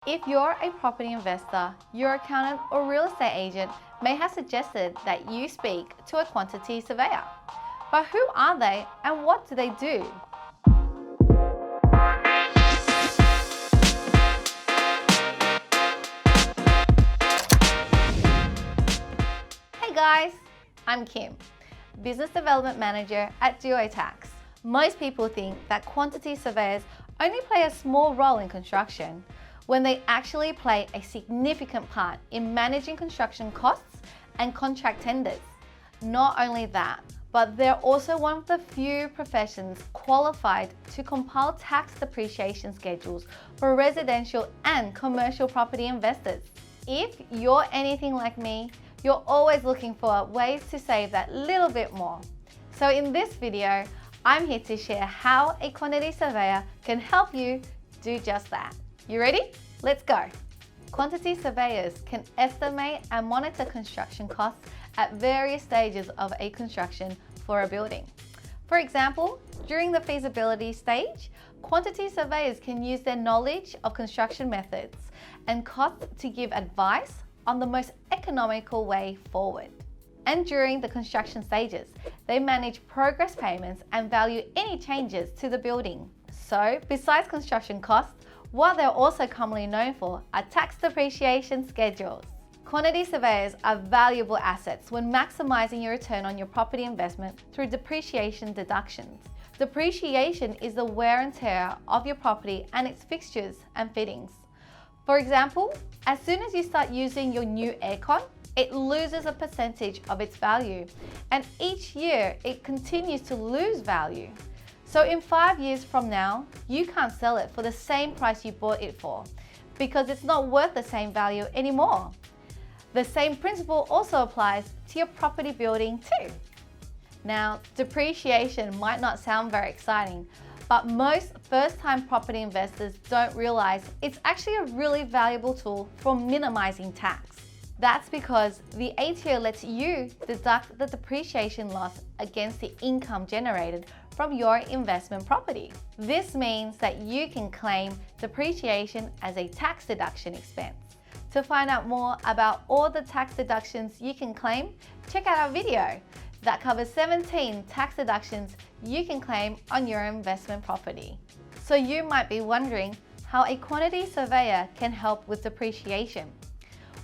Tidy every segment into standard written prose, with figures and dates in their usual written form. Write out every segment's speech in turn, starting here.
If you're a property investor, your accountant or real estate agent may have suggested that you speak to a quantity surveyor. But who are they and what do they do? Hey guys, I'm Kim, Business Development Manager at Geotax. Most people think that quantity surveyors only play a small role in construction, when they actually play a significant part in managing construction costs and contract tenders. Not only that, but they're also one of the few professions qualified to compile tax depreciation schedules for residential and commercial property investors. If you're anything like me, you're always looking for ways to save that little bit more. So in this video, I'm here to share how a quantity surveyor can help you do just that. You ready? Let's go. Quantity surveyors can estimate and monitor construction costs at various stages of a construction for a building. For example, during the feasibility stage, quantity surveyors can use their knowledge of construction methods and costs to give advice on the most economical way forward. And during the construction stages, they manage progress payments and value any changes to the building. So, besides construction costs, what they're also commonly known for are tax depreciation schedules. Quantity surveyors are valuable assets when maximizing your return on your property investment through depreciation deductions. Depreciation is the wear and tear of your property and its fixtures and fittings. For example, as soon as you start using your new aircon, it loses a percentage of its value, and each year it continues to lose value. So in 5 years from now, you can't sell it for the same price you bought it for because it's not worth the same value anymore. The same principle also applies to your property building too. Now, depreciation might not sound very exciting, but most first-time property investors don't realize it's actually a really valuable tool for minimizing tax. That's because the ATO lets you deduct the depreciation loss against the income generated from your investment property. This means that you can claim depreciation as a tax deduction expense. To find out more about all the tax deductions you can claim, check out our video that covers 17 tax deductions you can claim on your investment property. So you might be wondering how a quantity surveyor can help with depreciation.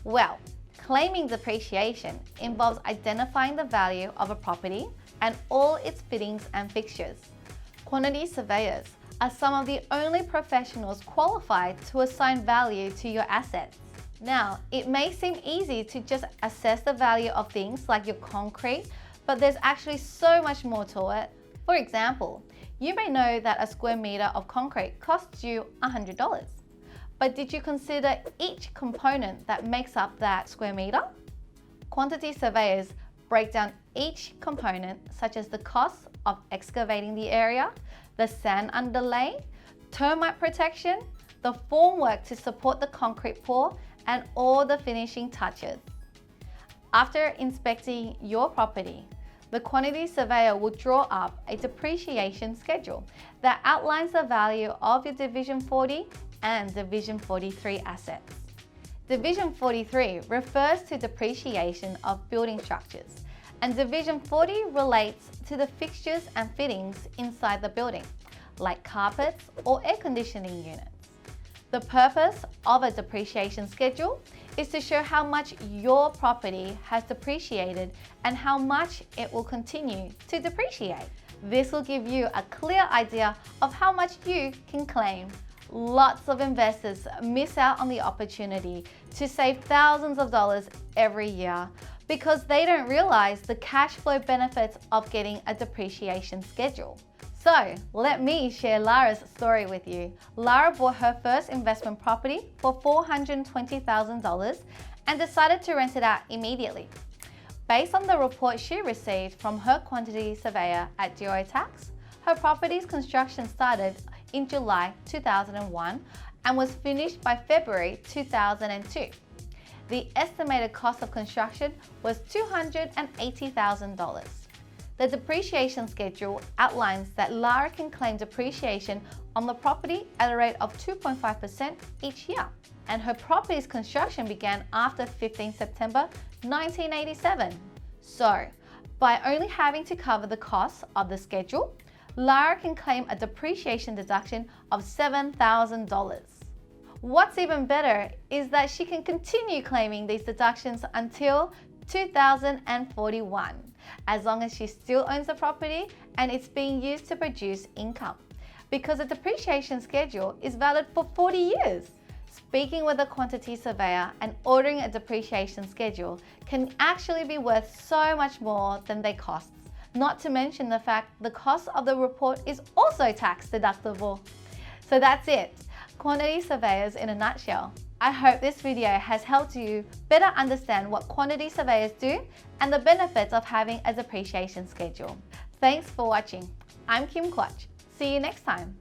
Well, claiming depreciation involves identifying the value of a property and all its fittings and fixtures. Quantity surveyors are some of the only professionals qualified to assign value to your assets. Now, it may seem easy to just assess the value of things like your concrete, but there's actually so much more to it. For example, you may know that a square meter of concrete costs you $100. But did you consider each component that makes up that square meter? Quantity surveyors break down each component, such as the cost of excavating the area, the sand underlay, termite protection, the formwork to support the concrete pour, and all the finishing touches. After inspecting your property, the quantity surveyor will draw up a depreciation schedule that outlines the value of your Division 40 and Division 43 assets. Division 43 refers to depreciation of building structures, and Division 40 relates to the fixtures and fittings inside the building, like carpets or air conditioning units. The purpose of a depreciation schedule is to show how much your property has depreciated and how much it will continue to depreciate. This will give you a clear idea of how much you can claim. Lots of investors miss out on the opportunity to save thousands of dollars every year because they don't realize the cash flow benefits of getting a depreciation schedule. So let me share Lara's story with you. Lara bought her first investment property for $420,000 and decided to rent it out immediately. Based on the report she received from her quantity surveyor at Geotax, her property's construction started in July 2001 and was finished by February 2002. The estimated cost of construction was $280,000. The depreciation schedule outlines that Lara can claim depreciation on the property at a rate of 2.5% each year. and her property's construction began after 15 September 1987. So, by only having to cover the costs of the schedule, Lara can claim a depreciation deduction of $7,000. What's even better is that she can continue claiming these deductions until 2041, as long as she still owns the property and it's being used to produce income, because the depreciation schedule is valid for 40 years. Speaking with a quantity surveyor and ordering a depreciation schedule can actually be worth so much more than they cost. Not to mention the fact the cost of the report is also tax deductible. So that's it, quantity surveyors in a nutshell. I hope this video has helped you better understand what quantity surveyors do and the benefits of having a depreciation schedule. Thanks for watching. I'm Kim Quach. See you next time.